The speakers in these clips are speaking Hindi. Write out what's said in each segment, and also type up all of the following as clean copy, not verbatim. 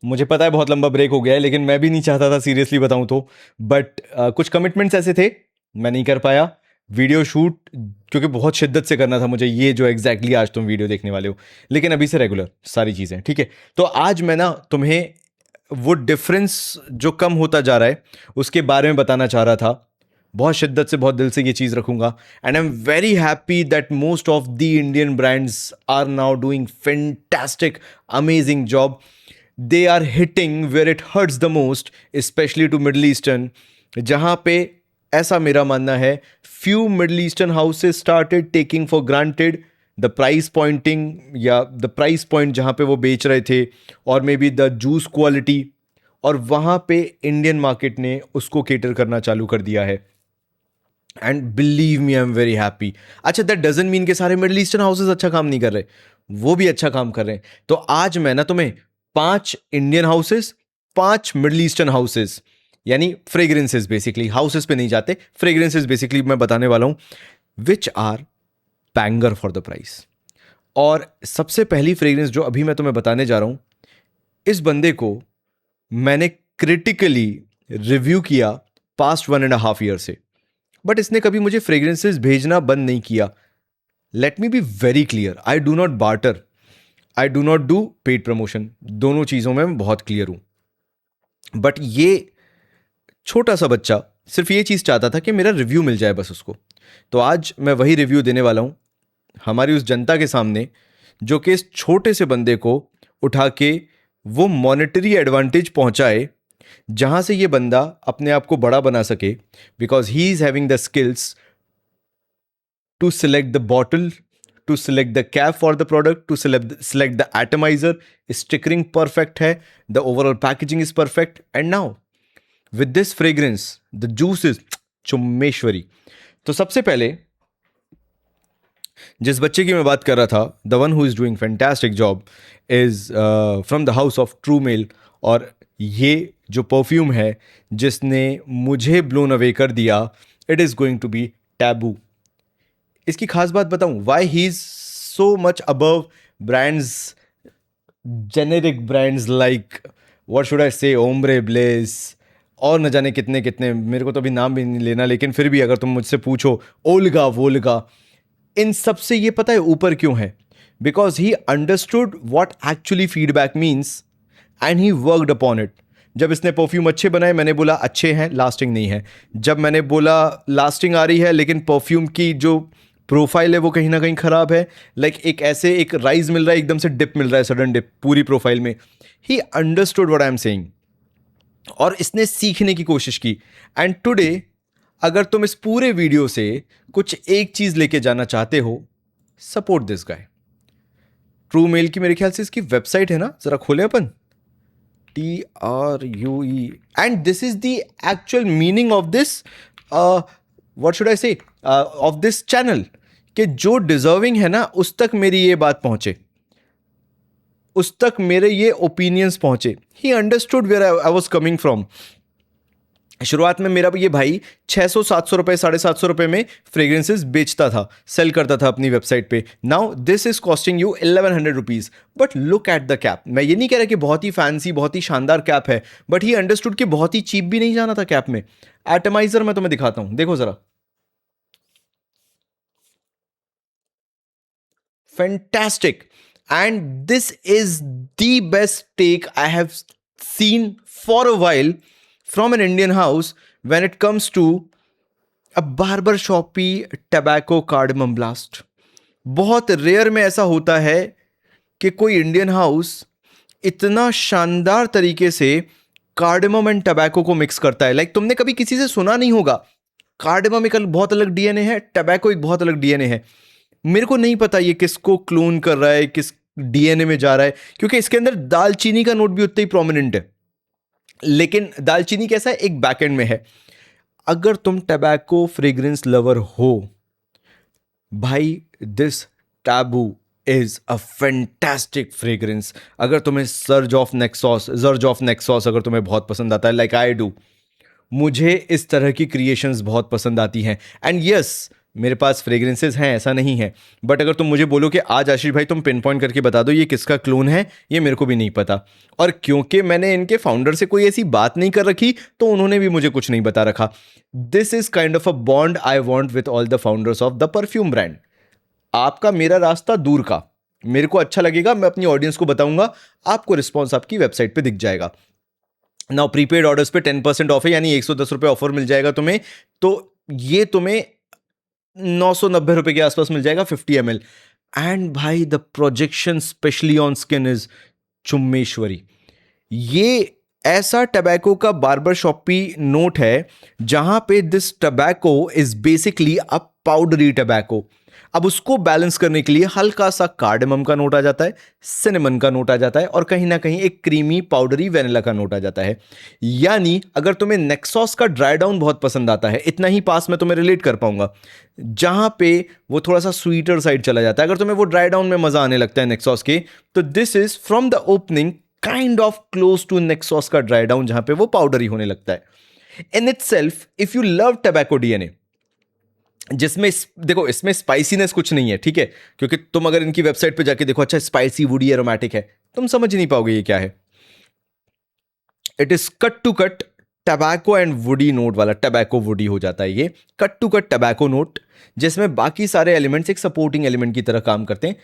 मुझे पता है बहुत लंबा ब्रेक हो गया है, लेकिन मैं भी नहीं चाहता था सीरियसली बताऊं तो। बट कुछ कमिटमेंट्स ऐसे थे, मैं नहीं कर पाया वीडियो शूट, क्योंकि बहुत शिद्दत से करना था मुझे ये जो एग्जैक्टली आज तुम वीडियो देखने वाले हो। लेकिन अभी से रेगुलर सारी चीज़ें ठीक है। तो आज मैं ना तुम्हें वो डिफरेंस जो कम होता जा रहा है उसके बारे में बताना चाह रहा था। बहुत शिद्दत से बहुत दिल से ये चीज़ रखूंगा। And I am very happy that most of the Indian brands are now doing fantastic amazing job. They are hitting where it hurts the most, specially to middle eastern, जहाँ पे ऐसा मेरा मानना है few middle eastern houses started taking for granted the price pointing, या द प्राइस पॉइंट जहाँ पे वो बेच रहे थे, और maybe the juice quality, और वहाँ पे इंडियन मार्केट ने उसको केटर करना चालू कर दिया है। And believe me I am very happy. अच्छा, दैट डजंट मीन कि सारे मिडिल ईस्टर्न हाउसेस अच्छा काम नहीं कर रहे, वो भी अच्छा काम कर रहे हैं। तो आज मैं ना तुम्हें 5 Indian houses, 5 middle eastern houses, यानी फ्रेग्रेंसेस, बेसिकली हाउसेस पे नहीं जाते, फ्रेग्रेंसेस बेसिकली मैं बताने वाला हूं, which are banger for the price. और सबसे पहली फ्रेग्रेंस जो अभी मैं तुम्हें बताने जा रहा हूं, इस बंदे को मैंने क्रिटिकली रिव्यू किया पास्ट 1.5 ईयर से, बट इसने कभी मुझे फ्रेग्रेंसेस भेजना बंद नहीं किया। Let me be very clear, I do not barter, I do not do paid promotion, दोनों चीज़ों में मैं बहुत क्लियर हूं। बट ये छोटा सा बच्चा सिर्फ ये चीज़ चाहता था कि मेरा रिव्यू मिल जाए बस उसको। तो आज मैं वही रिव्यू देने वाला हूं हमारी उस जनता के सामने, जो कि इस छोटे से बंदे को उठा के वो मॉनेटरी एडवांटेज पहुंचाए जहां से ये बंदा अपने आप को बड़ा बना सके, because he is having the skills to select the bottle, to select the cap for the product, to select the atomizer. Stickering perfect है, the overall packaging is perfect, and now with this fragrance, the juice is चुम्मेश्वरी। तो सबसे पहले जिस बच्चे की मैं बात कर रहा था, the one who is doing fantastic job, is from the house of True Male. और ये जो परफ्यूम है जिसने मुझे ब्लोन अवे कर दिया, it is going to be taboo. इसकी खास बात बताऊं, why he is so much above brands, generic brands like what should I say, ombre bless, और न जाने कितने कितने, मेरे को तो अभी नाम भी नहीं लेना, लेकिन फिर भी अगर तुम मुझसे पूछो, ओल्गा वोल्गा, इन सब से ये पता है ऊपर क्यों है? Because he understood what actually feedback means and he worked upon it. जब इसने परफ्यूम अच्छे बनाए, मैंने बोला अच्छे हैं, लास्टिंग नहीं है। जब मैंने बोला लास्टिंग आ रही है, लेकिन परफ्यूम की जो प्रोफाइल है वो कहीं ना कहीं खराब है, लाइक एक ऐसे एक राइज मिल रहा है, एकदम से डिप मिल रहा है, सडन डिप पूरी प्रोफाइल में। He understood what I am saying, और इसने सीखने की कोशिश की। एंड टुडे अगर तुम इस पूरे वीडियो से कुछ एक चीज लेके जाना चाहते हो, support this guy. True Male की मेरे ख्याल से इसकी वेबसाइट है ना, जरा खोले अपन, TRUE, and this is the actual meaning of this, what should I से, ऑफ दिस चैनल, कि जो डिजर्विंग है ना उस तक मेरी ये बात पहुंचे, उस तक मेरे ये ओपिनियंस पहुंचे। He understood where I was coming from. शुरुआत में मेरा ये भाई 600-700 रुपए, 750 रुपए में फ्रेग्रेंसेस बेचता था, सेल करता था अपनी वेबसाइट पे। Now this is costing you 1100 rupees. But look at the cap. मैं ये नहीं कह रहा कि बहुत ही फैंसी, बहुत ही शानदार कैप है, बट ही अंडरस्टूड कि बहुत ही चीप भी नहीं जाना था कैप में। एटमाइजर मैं तुम्हें दिखाता हूं, देखो जरा, fantastic, and this is the best take I have seen for a while from an Indian house when it comes to a barber shoppy tobacco cardamom blast. बहुत रेयर में ऐसा होता है कि कोई इंडियन हाउस इतना शानदार तरीके से कार्डेमम एंड टबैको को मिक्स करता है। लाइक तुमने कभी किसी से सुना नहीं होगा, कार्डेमम एक बहुत अलग डीएनए है, टबैको एक बहुत अलग डीएनए है। मेरे को नहीं पता ये किसको क्लोन कर रहा है, किस डीएनए में जा रहा है, क्योंकि इसके अंदर दालचीनी का नोट भी उतना ही प्रोमिनेंट है, लेकिन दालचीनी कैसा है, एक बैकएंड में है। अगर तुम टबैको फ्रेग्रेंस लवर हो भाई, this taboo is a fantastic fragrance. अगर तुम्हें सर्ज ऑफ नेक्सॉस अगर तुम्हें बहुत पसंद आता है, लाइक आई डू, मुझे इस तरह की क्रिएशंस बहुत पसंद आती हैं। एंड यस, मेरे पास फ्रेग्रेंसेस हैं, ऐसा नहीं है, बट अगर तुम मुझे बोलो कि आज आशीष भाई तुम पिन पॉइंट करके बता दो ये किसका क्लोन है, ये मेरे को भी नहीं पता। और क्योंकि मैंने इनके फाउंडर से कोई ऐसी बात नहीं कर रखी तो उन्होंने भी मुझे कुछ नहीं बता रखा। This is kind of a bond I want with all the founders of the perfume brand. आपका मेरा रास्ता दूर का, मेरे को अच्छा लगेगा, मैं अपनी ऑडियंस को बताऊंगा, आपको रिस्पॉन्स आपकी वेबसाइट पे दिख जाएगा। नाउ प्रीपेड ऑर्डर्स पे 10% ऑफ है, यानी 110 रुपये ऑफर मिल जाएगा तुम्हें, तो ये तुम्हें 990 रुपये के आसपास मिल जाएगा 50 ml। एंड भाई the projection specially on skin is चुम्मेश्वरी। ये ऐसा टबैको का बार्बर शॉपी नोट है जहां पे this tobacco is basically a powdery tobacco. अब उसको बैलेंस करने के लिए हल्का सा कार्डेमम का नोट आ जाता है, सिनेमन का नोट आ जाता है, और कहीं ना कहीं एक क्रीमी पाउडरी वेनिला का नोट आ जाता है। यानी अगर तुम्हें नेक्सॉस का ड्राई डाउन बहुत पसंद आता है, इतना ही पास में तुम्हें रिलेट कर पाऊंगा, जहां पे वो थोड़ा सा स्वीटर साइड चला जाता है, अगर तुम्हें वो ड्राई डाउन में मजा आने लगता है नेक्सॉस के, तो this is from the opening kind of close to Nexus का ड्राई डाउन जहां पे वो पाउडरी होने लगता है। In it self if you love tobacco DNA, जिसमें देखो इसमें स्पाइसीनेस कुछ नहीं है, ठीक है, क्योंकि तुम अगर इनकी वेबसाइट पे जाके देखो अच्छा स्पाइसी वुडी एरोमेटिक है, तुम समझ नहीं पाओगे ये क्या है। It is cut to cut tobacco and woody note वाला, टबैको वुडी हो जाता है ये, cut to cut tobacco note, जिसमें बाकी सारे एलिमेंट्स एक सपोर्टिंग एलिमेंट की तरह काम करते हैं।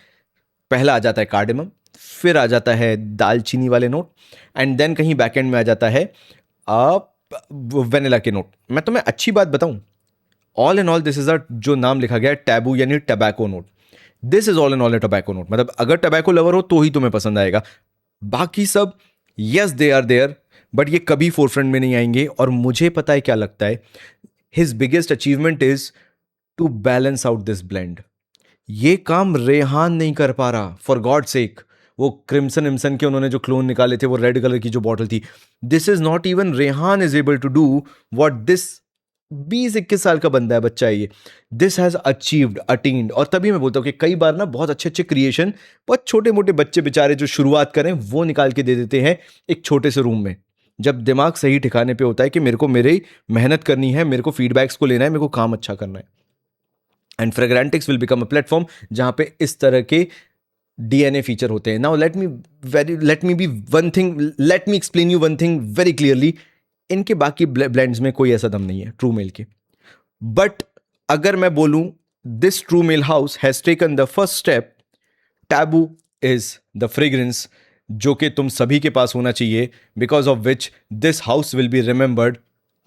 पहला आ जाता है कार्डेमम, फिर आ जाता है दालचीनी वाले नोट, एंड देन कहीं बैकएंड में आ जाता है वेनिला के नोट। मैं तुम्हें अच्छी बात बताऊं, all in all this is a, जो नाम लिखा गया है टैबू यानी tobacco note, this is all in all A tobacco note. मतलब अगर टबैको लवर हो तो ही तुम्हें पसंद आएगा। बाकी सब yes they are there, but ये कभी फोरफ्रंट में नहीं आएंगे। और मुझे पता है क्या लगता है, his biggest achievement is to balance out this blend. ये काम रेहान नहीं कर पा रहा, फॉर गॉड सेक। वो क्रिम्सन इम्सन के उन्होंने जो क्लोन निकाले थे, वो रेड कलर की जो बॉटल थी, this is not even Rehan is able to do what this 20-21 साल का बंदा है, बच्चा है ये, दिस हैज अचीव्ड अटेन्ड। और तभी मैं बोलता हूँ कि कई बार ना बहुत अच्छे अच्छे क्रिएशन बहुत छोटे मोटे बच्चे बेचारे जो शुरुआत करें वो निकाल के दे देते हैं एक छोटे से रूम में, जब दिमाग सही ठिकाने पे होता है कि मेरे को मेरी मेहनत करनी है, मेरे को फीडबैक्स को लेना है, मेरे को काम अच्छा करना है। And Fragrantics will become a platform जहां पे इस तरह के डीएनए फीचर होते हैं। Now let me explain you one thing very clearly, इनके बाकी ब्लेंड्स में कोई ऐसा दम नहीं है ट्रू मेल के, बट अगर मैं बोलूं this True Male house has taken the first step, taboo is the fragrance जो कि तुम सभी के पास होना चाहिए, because of which this house will be remembered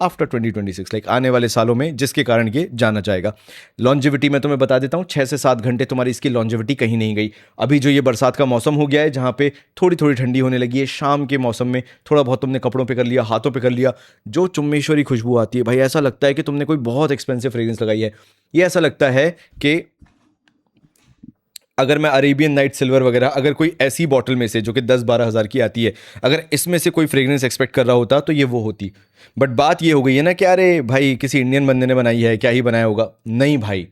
after 2026, like आने वाले सालों में, जिसके कारण ये जाना जाएगा। लॉन्जिविटी मैं तुम्हें बता देता हूँ, 6 से 7 घंटे तुम्हारी इसकी लॉन्जिविटी कहीं नहीं गई। अभी जो ये बरसात का मौसम हो गया है जहाँ पे थोड़ी थोड़ी ठंडी होने लगी है, शाम के मौसम में थोड़ा बहुत तुमने कपड़ों पे कर लिया, हाथों पे कर लिया, जो चुम्मेश्वरी खुशबू आती है भाई, ऐसा लगता है कि तुमने कोई बहुत एक्सपेंसिव फ्रेग्रेंस लगाई है। ये ऐसा लगता है कि अगर मैं अरेबियन नाइट सिल्वर वगैरह, अगर कोई ऐसी बॉटल में से जो कि 10-12 हज़ार की आती है, अगर इसमें से कोई फ्रेग्रेंस एक्सपेक्ट कर रहा होता तो ये वो होती। बट बात ये हो गई है ना कि अरे भाई किसी इंडियन बंदे ने बनाई है, क्या ही बनाया होगा। नहीं भाई,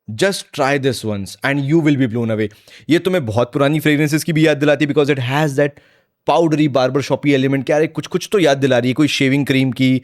just try this once and you will be blown away. ये तुम्हें बहुत पुरानी फ्रेग्रेंसेस की भी याद दिलाती है, because it has that powdery barber shoppy element. क्या अरे कुछ कुछ तो याद दिला रही है, कोई शेविंग क्रीम की,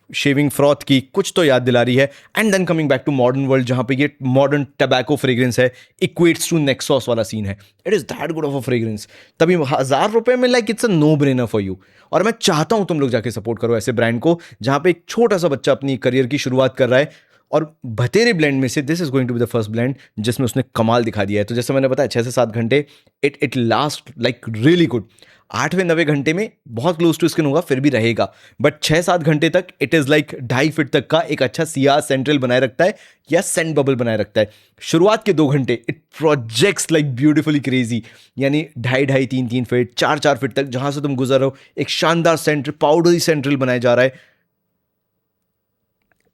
शेविंग फ्रॉथ की, कुछ तो याद दिला रही है। And then coming back to modern world जहां पे ये मॉडर्न टबैको फ्रेग्रेंस है, इक्वेट्स टू नेक्सॉस वाला सीन है। It is that good of a fragrance. तभी 1000 रुपए में like it's a no brainer for you. और मैं चाहता हूं तुम लोग जाके सपोर्ट करो ऐसे ब्रांड को जहां पे एक छोटा सा बच्चा अपनी करियर की शुरुआत कर रहा है, और भतेरे ब्लेंड में से this is going to be the first blend जिसमें उसने कमाल दिखा दिया है। तो जैसे मैंने बताया 6 से 7 घंटे, it last like really good. 8वें 9वें घंटे में बहुत क्लोज टू स्किन होगा, फिर भी रहेगा, बट 6-7 घंटे तक इट इज लाइक 2.5 फीट तक का एक अच्छा सियाह सेंट्रल बनाए रखता है या सेंट बबल बनाए रखता है। शुरुआत के 2 घंटे it projects like beautifully crazy, यानी 2.5-2.5 3-3 फीट 4-4 फीट तक जहां से तुम गुजर रहे हो एक शानदार सेंट्रल पाउडरी सेंट्रल बनाया जा रहा है।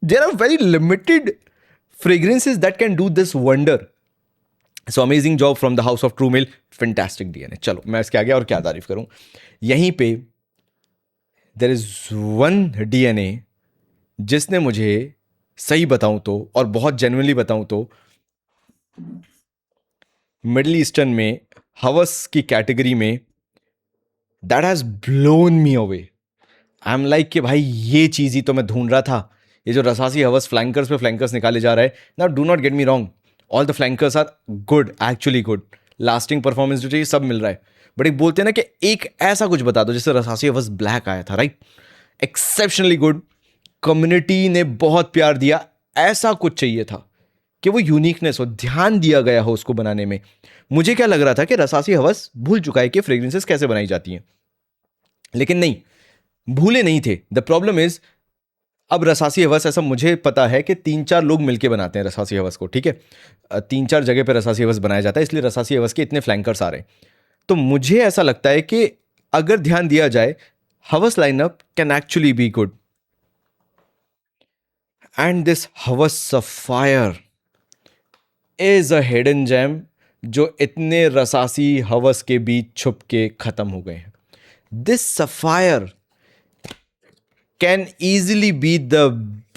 There are very limited fragrances that can do this wonder. So amazing job from the house of True Male, fantastic DNA. चलो मैं इसके आगे और क्या तारीफ करूं। यहीं पे there is one DNA जिसने मुझे सही बताऊं तो, और बहुत जेन्युइनली बताऊं तो, मिडिल ईस्टर्न में हवस की कैटेगरी में that has blown me away. I am like कि भाई ये चीज़ ही तो मैं ढूंढ रहा था, ये जो रसासी हवस फ्लैंकर्स पे फ्लैंकर्स निकाले जा रहा है ना, do not get me wrong, all the flankers are good, actually good, lasting performance जो चाहिए सब मिल रहा है, बट एक बोलते हैं ना कि एक ऐसा कुछ बता दो जैसे रसासी हवस ब्लैक आया था, राइट, एक्सेप्शनली गुड, कम्युनिटी ने बहुत प्यार दिया, ऐसा कुछ चाहिए था कि वो यूनिकनेस हो, ध्यान दिया गया हो उसको बनाने में। मुझे क्या लग रहा था कि रसासी हवस भूल चुका है कि फ्रेग्रेंसेस कैसे बनाई जाती हैं, लेकिन नहीं, भूले नहीं थे। द प्रॉब्लम इज, अब रसासी हवस ऐसा मुझे पता है कि 3-4 लोग मिलके बनाते हैं रसासी हवस को, ठीक है, 3-4 जगह पे रसासी हवस बनाया जाता है, इसलिए रसासी हवस के इतने फ्लैंकर्स आ रहे हैं। तो मुझे ऐसा लगता है कि अगर ध्यान दिया जाए, Hawas lineup can actually be good, and this Hawas Sapphire is a hidden gem जो इतने रसासी हवस के बीच छुप के खत्म हो गए हैं। This sapphire can easily be the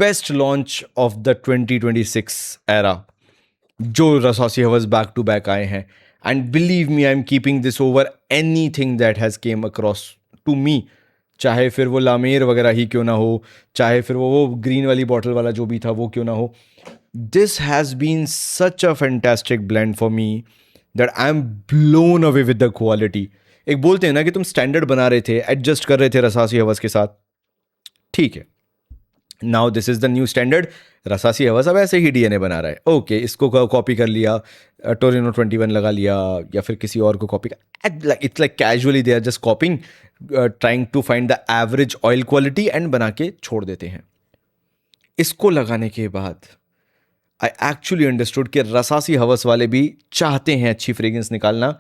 best launch of the 2026 era जो रसासी हवस बैक टू बैक आए हैं, and believe me I am keeping this over anything that has came across to me, चाहे फिर वो लामेर वगैरह ही क्यों ना हो, चाहे फिर वो ग्रीन वाली बॉटल वाला जो भी था वो क्यों ना हो, this has been such a fantastic blend for me that I am blown away with the quality. एक बोलते हैं ना कि तुम स्टैंडर्ड बना रहे थे, एडजस्ट कर रहे थे रसासी हवस के साथ, ठीक है, now this is the new standard, Rasasi Hawas अब ऐसे ही डीएनए बना रहा है, ओके, इसको कॉपी कर लिया, टोरिनो 21 लगा लिया, या फिर किसी और को कॉपी कर, it's like casually they are just copying, trying to find the average oil quality and बना के छोड़ देते हैं। इसको लगाने के बाद आई एक्चुअली अंडरस्टूड कि रसासी हवस वाले भी चाहते हैं अच्छी फ्रेग्रेंस निकालना,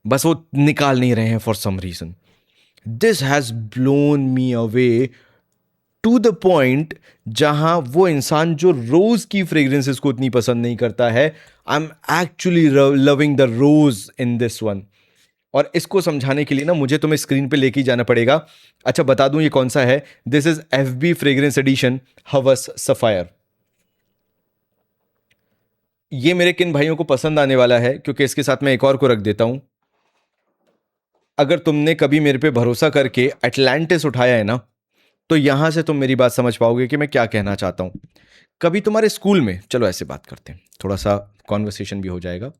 बस वो निकाल नहीं रहे हैं for some reason. This has blown me away to the point जहां वो इंसान जो रोज की फ्रेग्रेंसेस को उतनी पसंद नहीं करता है, I am actually loving the rose in this one. और इसको समझाने के लिए ना मुझे तुम्हें स्क्रीन पे लेके जाना पड़ेगा। अच्छा बता दूं ये कौन सा है, this is FB fragrance edition हवस सफायर। ये मेरे किन भाइयों को पसंद आने वाला है, क्योंकि इसके साथ मैं एक और को रख देता हूं। अगर तुमने कभी मेरे पे भरोसा करके एटलांटिस उठाया है ना, तो यहां से तुम मेरी बात समझ पाओगे कि मैं क्या कहना चाहता हूं। कभी तुम्हारे स्कूल में, चलो ऐसे बात करते हैं, थोड़ा सा कॉन्वर्सेशन भी हो जाएगा,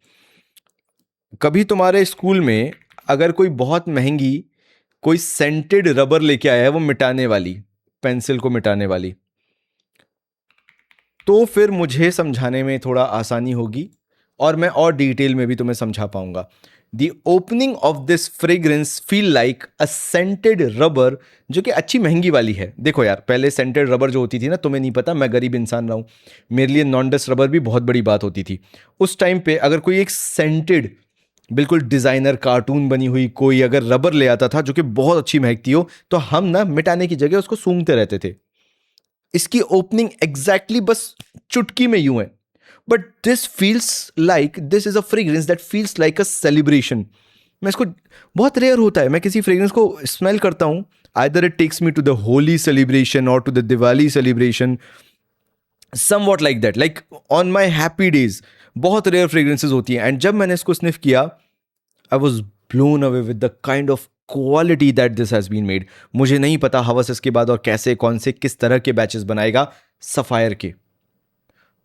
कभी तुम्हारे स्कूल में अगर कोई बहुत महंगी कोई सेंटेड रबर लेके आया है, वो मिटाने वाली, पेंसिल को मिटाने वाली, तो फिर मुझे समझाने में थोड़ा आसानी होगी और मैं और डिटेल में भी तुम्हें समझा पाऊंगा। The opening of this fragrance feel like a scented rubber, जो कि अच्छी महंगी वाली है। देखो यार, पहले सेंटेड रबर जो होती थी ना, तुम्हें नहीं पता, मैं गरीब इंसान रहा हूं, मेरे लिए नॉन डस्ट रबर भी बहुत बड़ी बात होती थी उस टाइम पे। अगर कोई एक सेंटेड बिल्कुल डिजाइनर कार्टून बनी हुई कोई अगर रबर ले आता था जो कि बहुत अच्छी महकती हो, तो हम ना मिटाने की जगह उसको सूंघते रहते थे। इसकी ओपनिंग एग्जैक्टली बस चुटकी में यूं है, but this feels like, this is a fragrance that feels like a celebration. मैं इसको, बहुत रेयर होता है मैं किसी फ्रेग्रेंस को स्मेल करता हूं, either it takes me to the Holi celebration और to the Diwali celebration, somewhat like that, like on my happy days. बहुत रेयर फ्रेग्रेंसेज होती हैं, एंड जब मैंने इसको स्निफ किया, I was blown away with the kind of quality that this has been made. मुझे नहीं पता हवस इसके बाद और कैसे, कौन से, किस तरह के बैचेस बनाएगा सफायर के,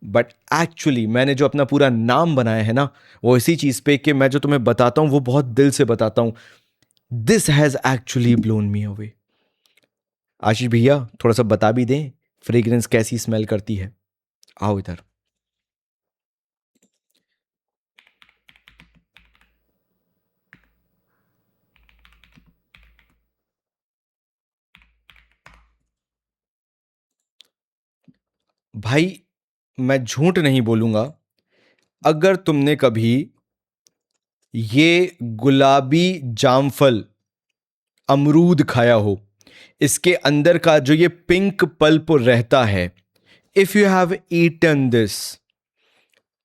बट एक्चुअली मैंने जो अपना पूरा नाम बनाया है ना, वो इसी चीज पे कि मैं जो तुम्हें बताता हूं वो बहुत दिल से बताता हूं। This has actually blown me away. Ashish भैया थोड़ा सा बता भी दें फ्रेग्रेंस कैसी स्मेल करती है, आओ इधर। भाई मैं झूठ नहीं बोलूंगा, अगर तुमने कभी ये गुलाबी जामफल अमरूद खाया हो, इसके अंदर का जो ये पिंक पल्प रहता है, if you have eaten this,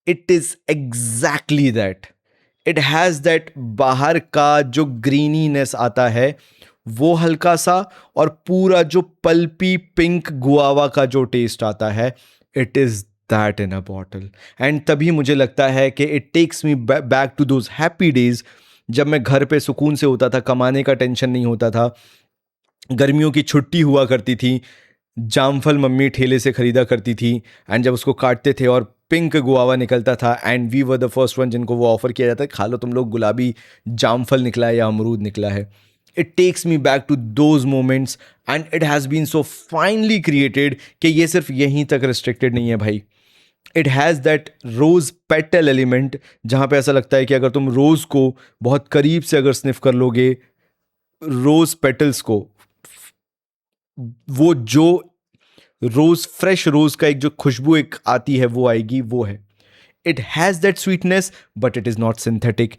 it is exactly that. It has that, बाहर का जो ग्रीनीनेस आता है वो हल्का सा, और पूरा जो पल्पी पिंक गुआवा का जो टेस्ट आता है, it is that in a bottle. And तभी मुझे लगता है कि it takes me back to those happy days जब मैं घर पे सुकून से होता था, कमाने का टेंशन नहीं होता था, गर्मियों की छुट्टी हुआ करती थी, जामफल मम्मी ठेले से खरीदा करती थी, एंड जब उसको काटते थे और पिंक गुआवा निकलता था, and we were the first one जिनको वो ऑफर किया जाता है, खा लो तुम लोग, गुलाबी जामफल निकला है या अमरूद निकला है. It takes me back to those moments, and it has been so finely created कि ये सिर्फ यहीं तक रिस्ट्रिक्टेड नहीं है भाई. It has that rose petal element, जहाँ पे ऐसा लगता है कि अगर तुम रोज को बहुत करीब से अगर स्निफ कर लोगे, रोज पेटल्स को, वो जो रोज, फ्रेश रोज का एक जो खुशबू एक आती है वो आएगी, वो है. It has that sweetness but it is not synthetic.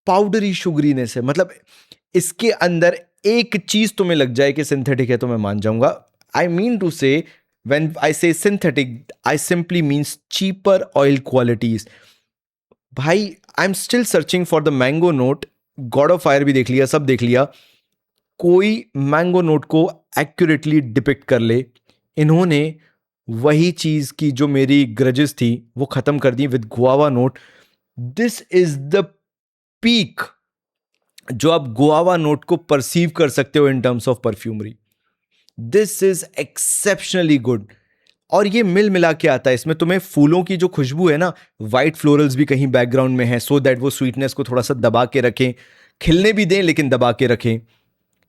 Powdery sugariness है, मतलब इसके अंदर एक चीज तुम्हें लग जाए कि सिंथेटिक है तो मैं मान जाऊंगा. I mean to say, when I say synthetic, I simply means cheaper oil qualities. भाई I am still searching for the mango note. God of fire भी देख लिया, सब देख लिया, कोई मैंगो नोट को एक्यूरेटली डिपिक्ट कर ले. इन्होंने वही चीज की जो मेरी ग्रजेस थी वो खत्म कर दी with guava note. This is the peak जो आप गुआवा नोट को परसीव कर सकते हो in terms of perfumery. This is exceptionally good. और ये मिल मिला के आता है. इसमें तुम्हें फूलों की जो खुशबू है ना, वाइट फ्लोरल्स भी कहीं बैकग्राउंड में है, सो दैट वो स्वीटनेस को थोड़ा सा दबा के रखें, खिलने भी दें लेकिन दबा के रखें.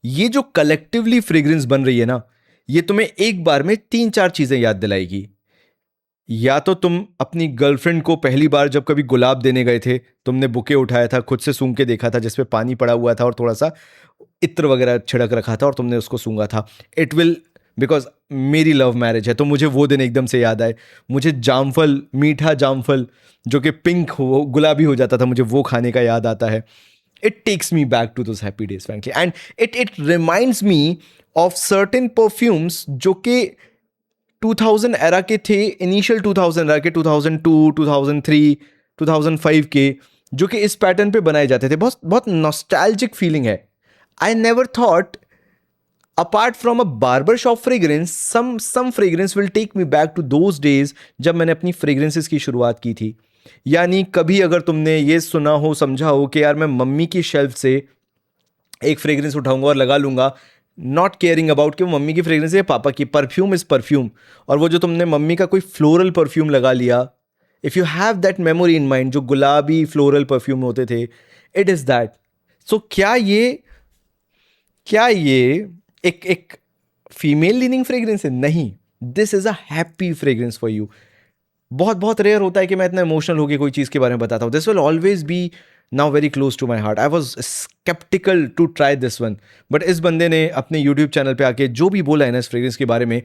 ये जो कलेक्टिवली फ्रेग्रेंस बन रही है ना, ये तुम्हें एक बार में 3-4 चीजें याद दिलाएगी. या तो तुम अपनी गर्लफ्रेंड को पहली बार जब कभी गुलाब देने गए थे, तुमने बुके उठाया था, खुद से सूंघ के देखा था, जिसपे पानी पड़ा हुआ था और थोड़ा सा इत्र वगैरह छिड़क रखा था और तुमने उसको सूंघा था. इट विल, बिकॉज मेरी लव मैरिज है तो मुझे वो दिन एकदम से याद आए. मुझे जामफल, मीठा जामफल जो कि पिंक हो, गुलाबी हो जाता था, मुझे वो खाने का याद आता है. It takes me back to those happy days, frankly. And it reminds me of certain perfumes जो कि 2000 era के थे, initial 2000 era के, 2002, 2003, 2005 के, जो कि इस पैटर्न पे बनाए जाते थे. बहुत बहुत नॉस्टैल्जिक फीलिंग है. I never thought, apart from a barber shop fragrance, some fragrance will take me back to those days जब मैंने अपनी fragrances की शुरुआत की थी. यानी कभी अगर तुमने ये सुना हो, समझा हो कि यार मैं मम्मी की शेल्फ से एक फ्रेग्रेंस उठाऊंगा और लगा लूंगा, नॉट केयरिंग अबाउट कि वो मम्मी की फ्रेग्रेंस है पापा की, परफ्यूम इज परफ्यूम. और वो जो तुमने मम्मी का कोई फ्लोरल परफ्यूम लगा लिया, if you have that memory in mind, जो गुलाबी फ्लोरल परफ्यूम होते थे, इट इज दैट. सो क्या ये एक एक फीमेल लीनिंग फ्रेग्रेंस है? नहीं. This is a happy fragrance for you. बहुत बहुत रेयर होता है कि मैं इतना इमोशनल होकर कोई चीज़ के बारे में बताता हूँ. This will always be now very close to my heart. I was skeptical to try this one, but इस बंदे ने अपने यूट्यूब चैनल पे आके जो भी बोला है ना इस फ्रेग्रेंस के बारे में,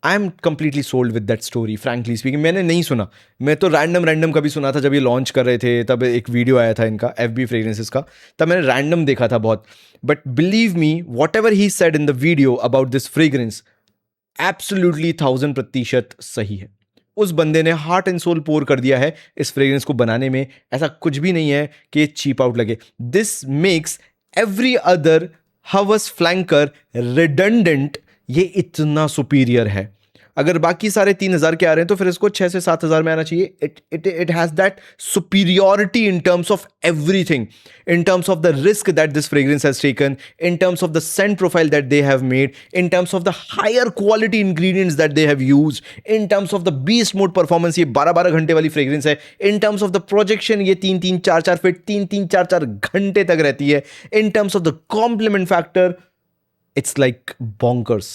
I am completely sold with that story. Frankly speaking, मैंने नहीं सुना, मैं तो रैंडम कभी सुना था जब ये लॉन्च कर रहे थे, तब एक वीडियो आया था इनका FB फ्रेग्रेंसेस का, तब मैंने रैंडम देखा था बहुत. But believe me, what ever he said in the video about this fragrance, absolutely 1000% सही है. उस बंदे ने हार्ट एंड सोल पोर कर दिया है इस फ्रेग्रेंस को बनाने में. ऐसा कुछ भी नहीं है कि चीप आउट लगे. दिस मेक्स एवरी अदर हवस फ्लैंकर रिडंडेंट. ये इतना सुपीरियर है. अगर बाकी सारे 3000 के आ रहे हैं तो फिर इसको 6 से 7000 में आना चाहिए. It has that superiority in terms of everything, in terms of the risk that this fragrance has taken, in terms of the scent profile that they have made, in terms of the higher quality ingredients that they have used, in terms of the beast mode performance. ये 12-12 घंटे वाली फ्रेग्रेंस है. in terms of the projection, ये 3-3, 4-4 फीट, 3-3, 4-4 घंटे तक रहती है. in terms of the complement factor, it's like bonkers.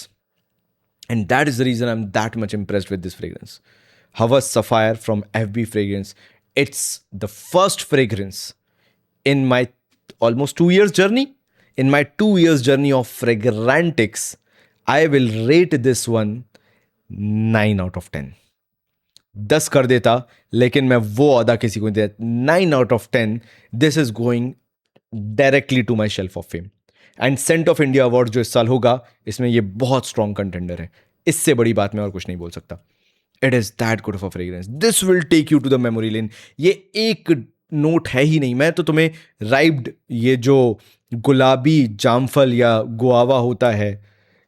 And that is the reason I'm that much impressed with this fragrance. Havas Sapphire from FB Fragrance. It's the first fragrance in my almost 2 years journey. In my 2 years journey of Fragrantics, I will rate this one 9 out of 10. 10 कर देता, लेकिन मैं वो अदा किसी को नहीं देता. 9 out of 10. This is going directly to my shelf of fame. And scent of India award जो इस साल होगा, इसमें ये बहुत स्ट्रॉन्ग कंटेंडर है. इससे बड़ी बात मैं और कुछ नहीं बोल सकता. It is that good of a fragrance. This will take you to the memory lane. ये एक नोट है ही नहीं. मैं तो तुम्हें राइब्ड, ये जो गुलाबी जामफल या गुआवा होता है,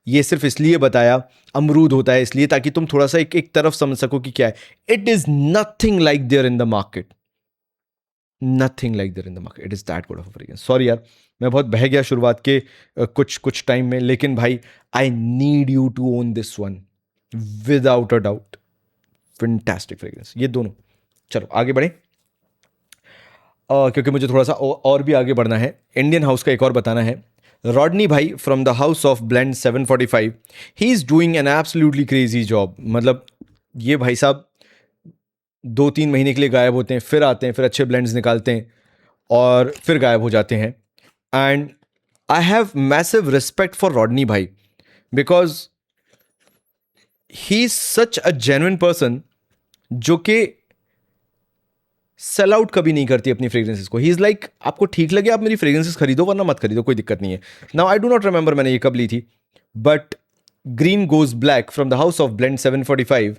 ये सिर्फ इसलिए बताया, अमरूद होता है इसलिए, ताकि तुम थोड़ा सा एक तरफ समझ सको कि क्या है. It is nothing like there in the market. Nothing like that in the market. It is that good of a fragrance. Sorry यार, मैं बहुत बह गया शुरुआत के कुछ कुछ टाइम में, लेकिन भाई I need you to own this one without a doubt. Fantastic fragrance ये दोनों। चलो आगे बढ़े, क्योंकि मुझे थोड़ा सा और भी आगे बढ़ना है। इंडियन हाउस का एक और बताना है। रॉडनी भाई from the house of blend 745, he is doing an absolutely crazy job. मतलब ये भाई साहब 2-3 महीने के लिए गायब होते हैं, फिर आते हैं, फिर अच्छे ब्लेंड्स निकालते हैं और फिर गायब हो जाते हैं। And I have massive respect for Rodney भाई, because he is such a genuine person जो कि सेल आउट कभी नहीं करती अपनी फ्रेग्रेंसेस को। ही इज लाइक, आपको ठीक लगे आप मेरी फ्रेग्रेंसेस खरीदो, वरना मत खरीदो, कोई दिक्कत नहीं है। Now I do not remember मैंने ये कब ली थी, but green goes black from the house of blend 745,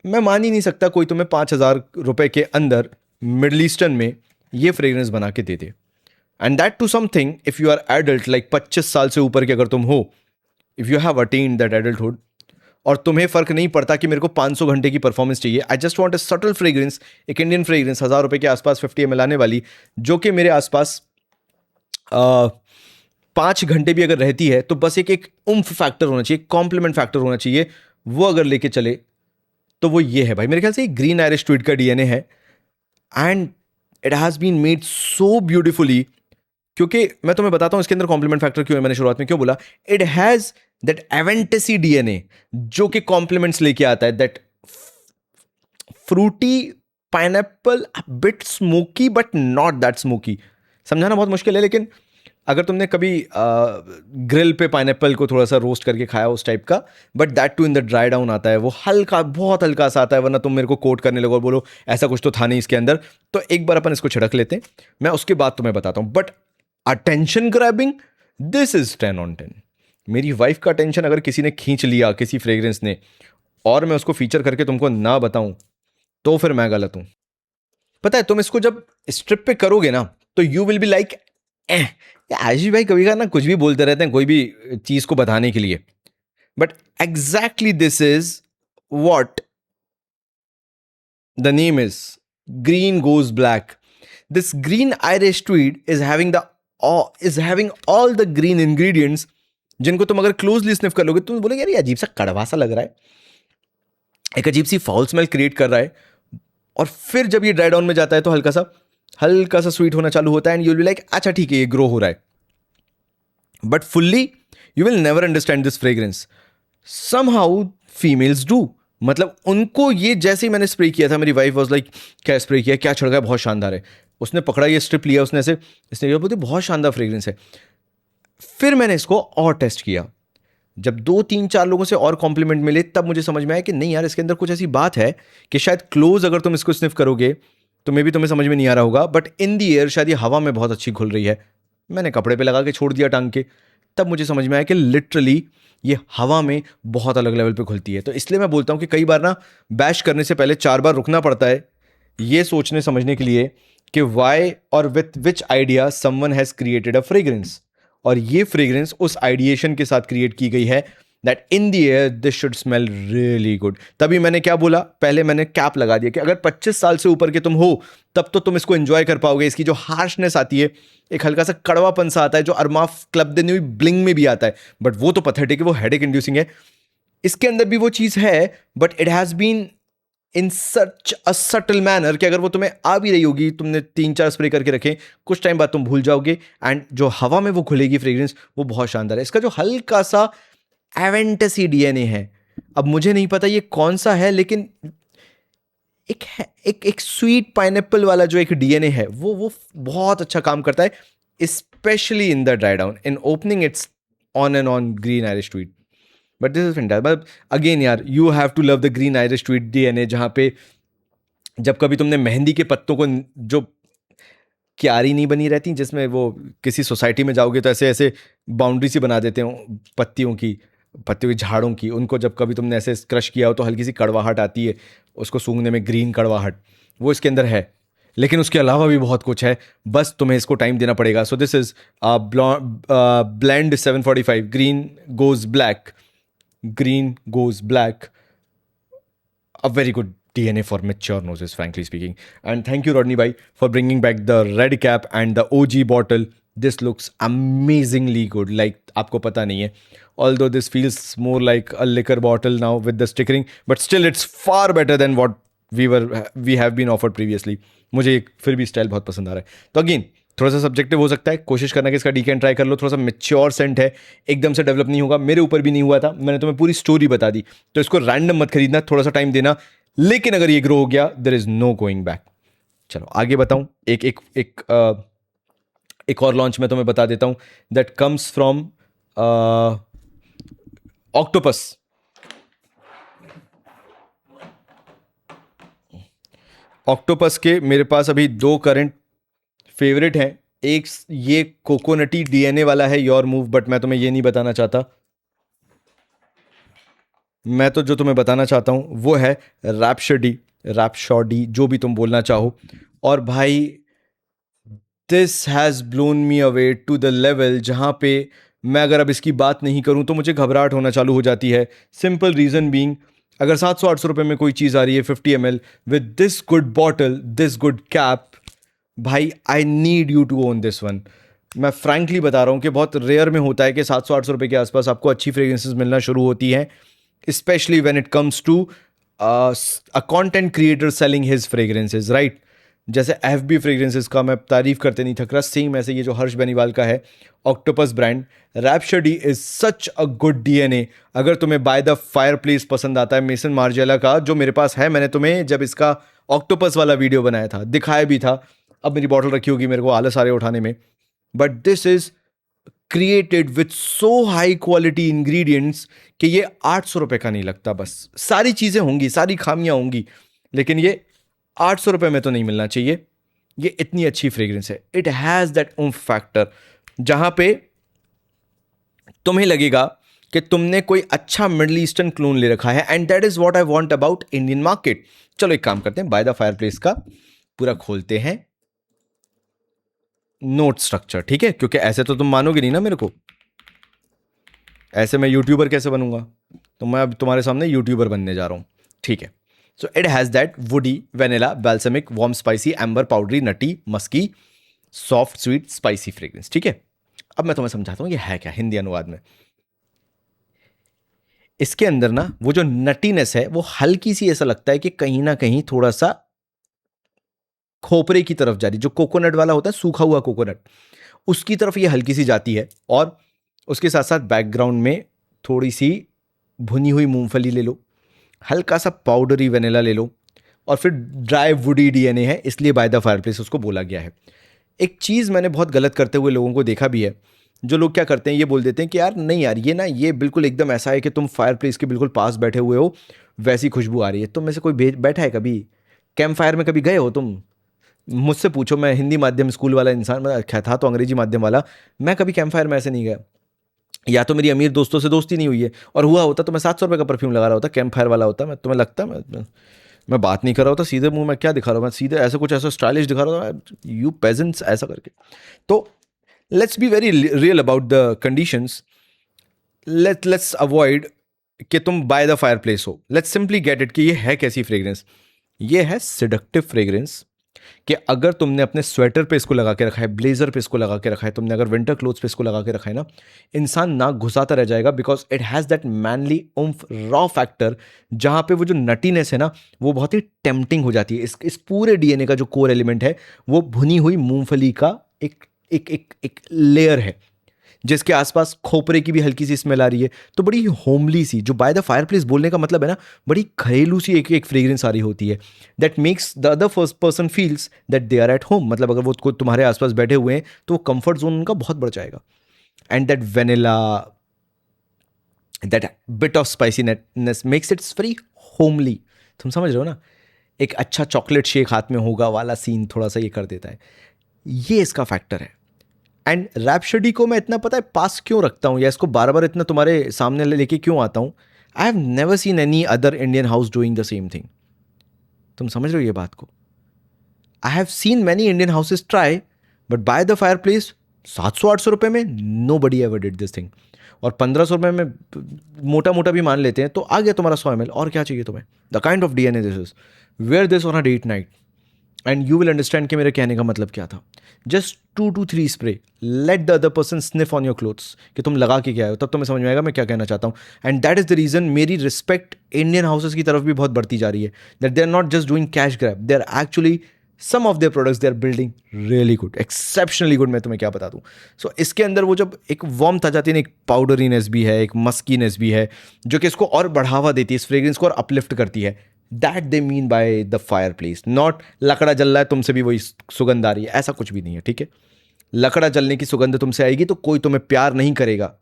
मैं मान ही नहीं सकता कोई तुम्हें 5,000 रुपए के अंदर मिडल ईस्टर्न में ये फ्रेग्रेंस बना के दे दे। And that to something if you are adult, like 25 साल से ऊपर के अगर तुम हो, if you have attend that adulthood, और तुम्हें फर्क नहीं पड़ता कि मेरे को 500 घंटे की परफॉर्मेंस चाहिए, I just want a subtle fragrance, एक इंडियन फ्रेग्रेंस 1,000 रुपए के आसपास 50 ml आने वाली, जो कि मेरे आसपास 5 घंटे भी अगर रहती है तो बस एक एक उम्फ फैक्टर होना चाहिए, कॉम्प्लीमेंट फैक्टर होना चाहिए, वो अगर लेके चले तो वो ये है भाई। मेरे ख्याल से ग्रीन आयरिश ट्वीट का डीएनए है, and it has been made so beautifully. क्योंकि मैं तुम्हें बताता हूं इसके अंदर कॉम्प्लीमेंट फैक्टर क्यों है, मैंने शुरुआत में क्यों बोला। It has that Aventus DNA जो कि कॉम्प्लीमेंट्स लेके आता है, that fruity pineapple, bit smoky but not that smoky. समझाना बहुत मुश्किल है, लेकिन अगर तुमने कभी ग्रिल पे पाइनएप्पल को थोड़ा सा रोस्ट करके खाया उस टाइप का, but that too in the dry down आता है, वो हल्का, बहुत हल्का सा आता है, वरना तुम मेरे को कोट करने लगो और बोलो ऐसा कुछ तो था नहीं इसके अंदर। तो एक बार अपन इसको छिड़क लेते हैं, मैं उसके बाद तुम्हें बताता हूं। But attention grabbing, this is 10/10। मेरी वाइफ का अटेंशन अगर किसी ने खींच लिया, किसी फ्रेग्रेंस ने, और मैं उसको फीचर करके तुमको ना बताऊं, तो फिर मैं गलत हूं। पता है, तुम इसको जब स्ट्रिप पे करोगे ना, तो you will be like, Ashish भाई कभी का ना कुछ भी बोलते रहते हैं कोई भी चीज को बताने के लिए। But exactly this is what the name is, green goes black. This green Irish Tweed is having all the green ingredients, जिनको तुम अगर क्लोजली स्निफ कर लोगे तुम बोलोगे यार ये अजीब सा कड़वा सा लग रहा है, एक अजीब सी फाउल स्मेल क्रिएट कर रहा है। और फिर जब ये ड्राई डाउन में जाता है तो हल्का सा स्वीट होना चालू होता है, and you will be like अच्छा ठीक है ये ग्रो हो रहा है। But fully you will never understand this fragrance. Somehow females do, मतलब उनको ये, जैसे ही मैंने स्प्रे किया था, मेरी वाइफ वाज लाइक क्या स्प्रे किया, क्या छिड़का है, बहुत शानदार है। उसने पकड़ा, ये स्ट्रिप लिया उसने ऐसे, इसने बोलते बहुत शानदार फ्रेग्रेंस है। फिर मैंने इसको और टेस्ट किया, जब 2-3-4 लोगों से और कॉम्प्लीमेंट मिले, तब मुझे समझ में आया कि नहीं यार, इसके अंदर कुछ ऐसी बात है कि शायद क्लोज अगर तुम इसको स्निफ करोगे तो मे भी तुम्हें समझ में नहीं आ रहा होगा, बट इन दी एयर शायद ये हवा में बहुत अच्छी घुल रही है। मैंने कपड़े पे लगा के छोड़ दिया टांग के, तब मुझे समझ में आया कि लिटरली ये हवा में बहुत अलग लेवल पे घुलती है। तो इसलिए मैं बोलता हूँ कि कई बार ना बैश करने से पहले 4 बार रुकना पड़ता है, ये सोचने समझने के लिए कि वाई और with which idea someone has created a fragrance, और ये फ्रेग्रेंस उस आइडिएशन के साथ क्रिएट की गई है that in the air this should smell really good. तभी मैंने क्या बोला, पहले मैंने कैप लगा दिया कि अगर 25 साल से ऊपर के तुम हो तब तो तुम इसको एंजॉय कर पाओगे। इसकी जो हार्शनेस आती है, एक हल्का सा कड़वापन सा आता है, जो अरमाफ क्लब दे न्यू ब्लिंग में भी आता है, बट वो तो पथेटिक है, वो हेडेक इंड्यूसिंग है। इसके अंदर भी वो चीज है, but it has been in such a subtle manner कि अगर वो तुम्हें आ भी रही होगी, तुमने 3-4 स्प्रे करके रखे, कुछ टाइम बाद तुम भूल जाओगे, एंड जो हवा में वो खुलेगी फ्रेग्रेंस, वो बहुत शानदार है। इसका जो हल्का सा एवेंटसी डीएनए है, अब मुझे नहीं पता ये कौन सा है, लेकिन एक स्वीट पाइनएप्पल वाला जो एक डीएनए है, वो बहुत अच्छा काम करता है, specially in the dry down. In opening it's on and on Green Irish Tweed, but this is fantastic. मतलब अगेन यार, you have to love the Green Irish Tweed DNA, जहां पे जब कभी तुमने मेहंदी के पत्तों को, जो क्यारी नहीं बनी रहती जिसमें वो किसी सोसाइटी में जाओगे तो ऐसे ऐसे बाउंड्री सी बना देते हो पत्तियों की झाड़ों की, उनको जब कभी तुमने ऐसे क्रश किया हो तो हल्की सी कड़वाहट आती है, उसको सूंघने में ग्रीन कड़वाहट, वो इसके अंदर है। लेकिन उसके अलावा भी बहुत कुछ है, बस तुम्हें इसको टाइम देना पड़ेगा। So this is blend 745 green goes black, a very good DNA for mature noses, frankly speaking. And thank you, Rodney bhai, for bringing back the red cap and the OG bottle. This looks amazingly good. Like आपको पता नहीं है. Although this feels more like a liquor bottle now with the stickering, but still it's far better than what we have been offered previously. मुझे फिर भी स्टाइल बहुत पसंद आ रहा है. तो अगेन थोड़ा सा सब्जेक्टिव हो सकता है, कोशिश करना कि इसका डीकैन ट्राई कर लो. थोड़ा सा मेच्योर सेंट है, एकदम से डेवलप नहीं होगा. मेरे ऊपर भी नहीं हुआ था, मैंने तुम्हें पूरी स्टोरी बता दी. तो इसको रैंडम मत खरीदना, थोड़ा सा टाइम देना. लेकिन अगर ये ग्रो हो गया, there is no going back. चलो आगे बताऊं. एक और लॉन्च मैं तुम्हें बता देता हूं, that comes from octopus. Octopus के मेरे पास अभी 2 करंट फेवरेट हैं. एक ये कोकोनटी डीएनए वाला है, योर मूव, बट मैं तुम्हें ये नहीं बताना चाहता. मैं तो जो तुम्हें बताना चाहता हूं वो है रैपशॉडी, जो भी तुम बोलना चाहो. और भाई this has blown me away to the level जहां पे मैं अगर अब इसकी बात नहीं करूं तो मुझे घबराहट होना चालू हो जाती है. सिंपल रीज़न बीइंग, अगर 700-800 रुपये में कोई चीज़ आ रही है 50 ml with this good bottle, this good cap, भाई I need you to own this one. मैं फ्रैंकली बता रहा हूँ कि बहुत रेयर में होता है कि 700-800 रुपये के आसपास आपको अच्छी फ्रेग्रेंसेस मिलना शुरू होती हैं, specially when it comes to a content creator selling his fragrances, right. जैसे एफबी फ्रेग्रेंसेस का मैं तारीफ करते नहीं थक रहा, सेम ऐसे ये जो हर्ष बेनीवाल का है Octopus brand, Rhapsody is such a good DNA. अगर तुम्हें बाय द फायर प्लेस पसंद आता है मेसन मार्जिएला का, जो मेरे पास है, मैंने तुम्हें जब इसका ऑक्टोपस वाला वीडियो बनाया था दिखाया भी था. अब मेरी बॉटल रखी होगी, मेरे को आलस आ रहे उठाने में. But this is created with so high quality ingredients कि ये 800 रुपये का नहीं लगता. बस सारी चीज़ें होंगी, सारी खामियां होंगी, लेकिन ये 800 रुपये में तो नहीं मिलना चाहिए. ये इतनी अच्छी फ्रेग्रेंस है. इट हैज़ दैट उम्फ फैक्टर जहां पे तुम्हें लगेगा कि तुमने कोई अच्छा मिडल ईस्टर्न क्लोन ले रखा है. And that is what I want about Indian market. चलो एक काम करते हैं, बाय द फायर प्लेस का पूरा खोलते हैं नोट स्ट्रक्चर, ठीक है, क्योंकि ऐसे तो तुम मानोगे नहीं ना मेरे को. ऐसे मैं यूट्यूबर कैसे बनूंगा? तो मैं अब तुम्हारे सामने यूट्यूबर बनने जा रहा हूं, ठीक है. So it has that woody, vanilla, balsamic, warm, spicy, amber, powdery, nutty, musky, soft, sweet, spicy fragrance, ठीक है. अब मैं तुम्हें समझाता हूं ये है क्या हिंदी अनुवाद में. इसके अंदर ना वो जो नटीनेस है वो हल्की सी ऐसा लगता है कि कहीं ना कहीं थोड़ा सा खोपरे की तरफ जा रही, जो कोकोनट वाला होता है, सूखा हुआ कोकोनट, उसकी तरफ ये हल्की सी जाती है. और उसके साथ साथ बैकग्राउंड में थोड़ी सी भुनी हुई मूंगफली ले लो, हल्का सा पाउडरी वेनिला ले लो, और फिर ड्राई वुडी डीएनए है, इसलिए बाय द फायरप्लेस उसको बोला गया है. एक चीज़ मैंने बहुत गलत करते हुए लोगों को देखा भी है. जो लोग क्या करते हैं, ये बोल देते हैं कि यार नहीं यार, ये ना ये बिल्कुल एकदम ऐसा है कि तुम फायरप्लेस के बिल्कुल पास बैठे हुए हो, वैसी खुशबू आ रही है. तुम में से कोई बैठा है कभी कैंप फायर में? कभी गए हो तुम? मुझसे पूछो, मैं हिंदी माध्यम स्कूल वाला इंसान, मैं क्या था तो अंग्रेजी माध्यम वाला, मैं कभी कैंप फायर में ऐसे नहीं गया. या तो मेरी अमीर दोस्तों से दोस्ती नहीं हुई है, और हुआ होता तो मैं 700 रुपये का परफ्यूम लगा रहा होता, कैंप फायर वाला होता. मैं तुम्हें लगता मैं बात नहीं कर रहा होता, सीधे मुंह में क्या दिखा रहा हूँ मैं, सीधे ऐसा कुछ ऐसा स्टाइलिश दिखा रहा था, यू पेजेंट्स ऐसा करके. तो let's be very real about the conditions. Let's avoid कि तुम बाय द फायर प्लेस हो. लेट्स सिंपली गेट इट कि ये है कैसी फ्रेग्रेंस. ये है सिडक्टिव फ्रेग्रेंस, कि अगर तुमने अपने स्वेटर पे इसको लगा के रखा है, ब्लेजर पे इसको लगा के रखा है, तुमने अगर विंटर क्लोथ्स पे इसको लगा के रखा है ना, इंसान नाक घुसाता रह जाएगा. Because it has that manly oomph raw factor, जहाँ पे वो जो नटीनेस है ना वो बहुत ही टेम्पटिंग हो जाती है. इस पूरे डीएनए का जो कोर एलिमेंट है वो भुनी हुई मूंगफली का एक एक एक एक लेयर है, जिसके आसपास खोपरे की भी हल्की सी स्मेल आ रही है. तो बड़ी होमली सी, जो बाय द फायरप्लेस बोलने का मतलब है ना, बड़ी घरेलू सी एक फ्रेग्रेंस आ रही होती है. That makes the other first person feels that they are at home. मतलब अगर वो तुम्हारे आसपास बैठे हुए हैं तो वो कंफर्ट जोन उनका बहुत बढ़ जाएगा. And that vanilla, that bit of spiciness makes it's very homely. तुम समझ रहे हो ना, एक अच्छा चॉकलेट शेक हाथ में होगा वाला सीन थोड़ा सा ये कर देता है. ये इसका फैक्टर है. एंड रैपशॉडी को मैं इतना पता है पास क्यों रखता हूँ, या इसको बार बार इतना तुम्हारे सामने लेके क्यों आता हूँ. I have never seen any other Indian house doing the same thing. तुम समझ रहे हो ये बात को? I have seen many Indian houses try, but by the fire place 700-800 रुपये में nobody ever did this thing. और 1500 रुपये में मोटा मोटा भी मान लेते हैं तो आ गया तुम्हारा 100 ml. और क्या चाहिए तुम्हें? The kind of DNA this is. Wear this on a date night and you will understand कि मेरे कहने का मतलब क्या था. Just 2 to 3 spray, let the other person sniff on your clothes कि तुम लगा के क्या आए हो, तब तुम्हें समझ में आएगा मैं क्या कहना चाहता हूँ. And that is the reason मेरी रिस्पेक्ट इंडियन हाउसेस की तरफ भी बहुत बढ़ती जा रही है. That they are not just doing cash grab, they are actually some of their products they are building really good, exceptionally good. मैं तुम्हें क्या बता दूँ. सो इसके अंदर वो जब एक वार्मथ आ जाती है ना, एक पाउडरीनेस भी है, एक मस्कीनेस भी है, जो कि इसको और बढ़ावा देती है, इस फ्रेग्रेंस को और अपलिफ्ट करती है. That they mean by the fire place, not लकड़ा जल रहा है तुमसे भी वही सुगंध आ रही है, ऐसा कुछ भी नहीं है. ठीक है, लकड़ा जलने की सुगंध तुमसे आएगी तो कोई तुम्हें प्यार नहीं करेगा,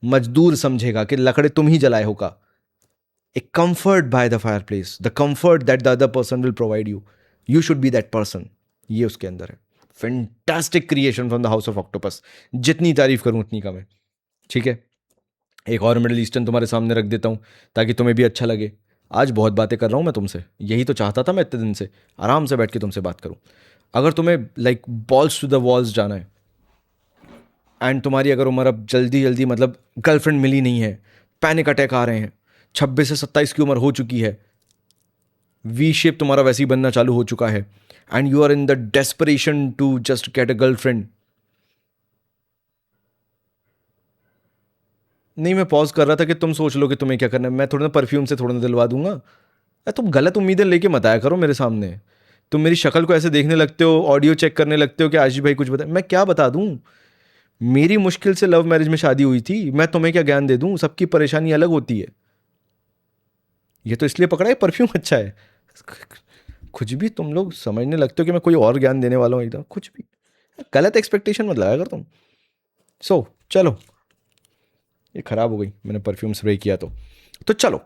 मजदूर समझेगा कि लकड़े तुम ही जलाए होगा. A comfort by the fire place, the comfort that the other person will provide you, you should be that person. ये उसके अंदर है. Fantastic creation from the house of Octopus. जितनी तारीफ करूं उतनी कम है. ठीक है, एक और मिडिल ईस्टर्न तुम्हारे सामने रख देता हूं ताकि तुम्हें भी अच्छा लगे. आज बहुत बातें कर रहा हूं मैं तुमसे, यही तो चाहता था मैं इतने दिन से, आराम से बैठ के तुमसे बात करूं. अगर तुम्हें like balls to the walls जाना है एंड तुम्हारी अगर उम्र अब जल्दी जल्दी मतलब गर्लफ्रेंड मिली नहीं है, पैनिक अटैक आ रहे हैं, 26 से 27 की उम्र हो चुकी है, वी शेप तुम्हारा वैसे ही बनना चालू हो चुका है and you are in the desperation to just get a girlfriend. नहीं, मैं पॉज कर रहा था कि तुम सोच लो कि तुम्हें क्या करना है. मैं थोड़ा ना परफ्यूम से थोड़ा ना दिलवा दूंगा. तुम गलत उम्मीदें लेके मत आया करो मेरे सामने. तुम मेरी शक्ल को ऐसे देखने लगते हो, ऑडियो चेक करने लगते हो कि आशीष भाई कुछ बता. मैं क्या बता दूं. मेरी मुश्किल से लव मैरिज में शादी हुई थी, मैं तुम्हें क्या ज्ञान दे दूं. सबकी परेशानी अलग होती है. ये तो इसलिए पकड़ा है परफ्यूम अच्छा है. कुछ भी तुम लोग समझने लगते हो कि मैं कोई और ज्ञान देने वाला हूँ एकदम. कुछ भी गलत एक्सपेक्टेशन मत लगाया कर तुम. चलो, ये खराब हो गई, मैंने परफ्यूम स्प्रे किया तो चलो,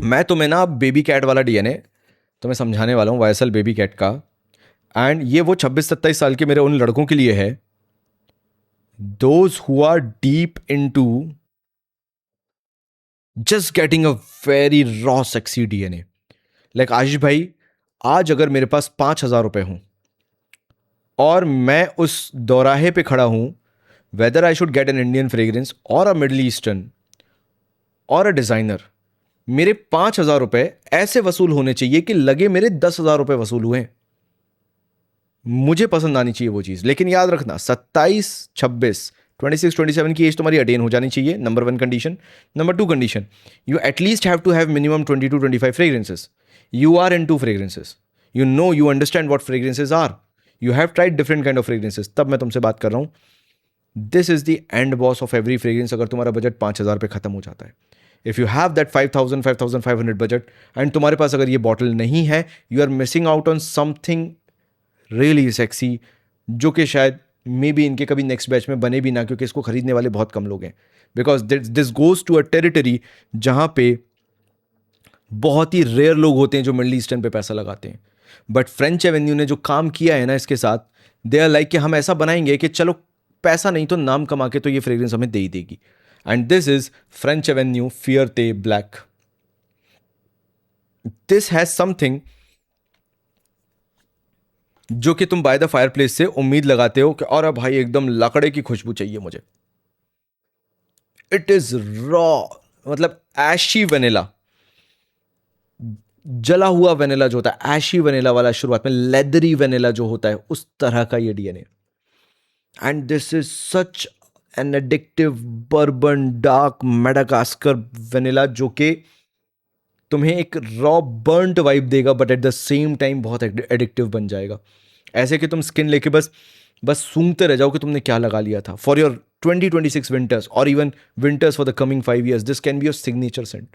मैं तुम्हें ना बेबी कैट वाला डीएनए तुम्हें समझाने वाला हूँ, वाईएसएल बेबी कैट का. एंड ये वो 26-27 साल के मेरे उन लड़कों के लिए है, those who are deep into just getting a very raw sexy DNA. Like Ashish भाई, आज अगर मेरे पास 5,000 रुपए हों और मैं उस दौराहे पे खड़ा हूं, whether I should get an Indian fragrance और अ मिडल ईस्टर्न और अ डिजाइनर, मेरे 5,000 रुपए ऐसे वसूल होने चाहिए कि लगे मेरे 10,000 रुपए वसूल हुए. मुझे पसंद आनी चाहिए वो चीज़. लेकिन याद रखना, 27, 26, 26, 27 की एज तुम्हारी अटेन हो जानी चाहिए. Number 1 condition. Number 2 condition, you at least have to have minimum 20 to 25 fragrances. You are into fragrances, you know, you understand what fragrances are, you have tried different kind of fragrances. तब मैं तुमसे बात कर रहा हूँ. This is the end boss of every fragrance. अगर तुम्हारा बजट 5,000 पे खत्म हो जाता है, if you have that 5,000 5,500 budget and तुम्हारे पास अगर ये बॉटल नहीं है, you are missing out on something really sexy, जो कि शायद मे बी इनके कभी नेक्स्ट बैच में बने भी ना, क्योंकि इसको खरीदने वाले बहुत कम लोग हैं. Because this goes to a territory जहाँ पे बहुत ही रेयर लोग होते हैं जो मिडल ईस्टर्न पे पैसा लगाते हैं. बट फ्रेंच एवेन्यू ने जो काम किया है ना इसके साथ, दे आर लाइक कि हम ऐसा बनाएंगे कि चलो पैसा नहीं तो नाम कमा के तो ये फ्रेग्रेंस हमें दे ही देगी. And this is French Avenue Fierte Black. This has something जो कि तुम बाय द फायर प्लेस से उम्मीद लगाते हो कि और भाई एकदम लकड़े की खुशबू चाहिए मुझे. इट इज रॉ, मतलब एशी वेनिला, जला हुआ वेनिला जो होता है, एशी वेनिला वाला शुरुआत में, लेदरी वेनिला जो होता है, उस तरह का ये DNA. And this is such N addictive bourbon dark Madagascar vanilla, जो कि तुम्हें एक रॉ बर्न्ट वाइब देगा but at the same time बहुत एडिक्टिव बन जाएगा. ऐसे कि तुम स्किन लेके बस सूंघते रह जाओ कि तुमने क्या लगा लिया था. फॉर योर 2026 विंटर्स और even winters for the coming 5 years, this can be your signature scent.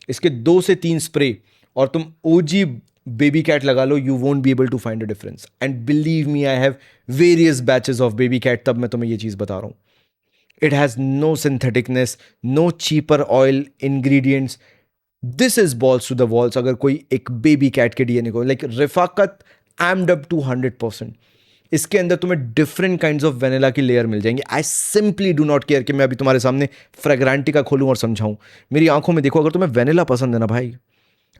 इसके 2 से 3 स्प्रे और तुम ओजी बेबी कैट लगा लो, you won't be able to find a difference. And believe me, I have various batches of baby cat, तब मैं तुम्हें ये चीज़ बता रहा हूँ. It has no syntheticness, no cheaper oil ingredients. This is balls to the walls. अगर कोई एक बेबी कैट के डीएनए को लाइक रिफाकत एम्ड अप टू 100%, इसके अंदर तुम्हें डिफरेंट काइंड्स ऑफ वेनिला की लेयर मिल जाएंगी. I simply do not care कि मैं अभी तुम्हारे सामने फ्रेग्रेंटिका खोलूं और समझाऊं. मेरी आंखों में देखो, अगर तुम्हें वेनिला पसंद है ना भाई,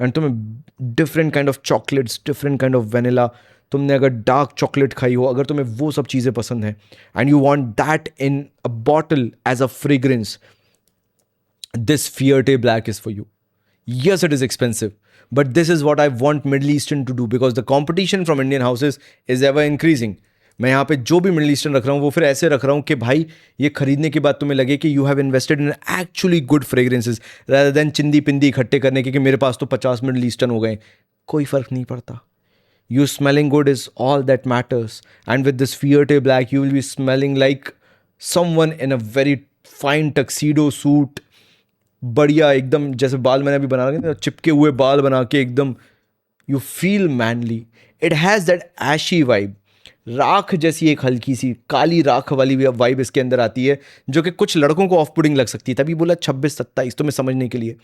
एंड तुम्हें different kind of chocolates, different kind of vanilla, तुमने अगर डार्क चॉकलेट खाई हो, अगर तुम्हें वो सब चीज़ें पसंद हैं and you want that in a bottle as a fragrance, this Fierte Black is for you. Yes, it is expensive, but this is what I want Middle Eastern to do because the competition from Indian houses is ever increasing. मैं यहाँ पे जो भी मिडिल ईस्टर्न रख रहा हूँ वो फिर ऐसे रख रहा हूँ कि भाई ये खरीदने के बाद तुम्हें लगे कि you have invested in actually good fragrances rather than चिंदी पिंदी इकट्ठे करने के कि मेरे पास तो 50 मिडिल ईस्टर्न हो गए. कोई फर्क नहीं पड़ता. You smelling good is all that matters. And with this Fiat Black, you will be smelling like someone in a very fine tuxedo suit. बढ़िया एकदम जैसे बाल मैंने अभी बना रखे चिपके हुए बाल बना के एकदम you feel manly. It has that ashy vibe. राख जैसी एक हल्की सी काली राख वाली वाइब इसके अंदर आती है जो कि कुछ लड़कों को ऑफ पुडिंग लग सकती है. तभी बोला 26-27 तुम्हें समझने के लिए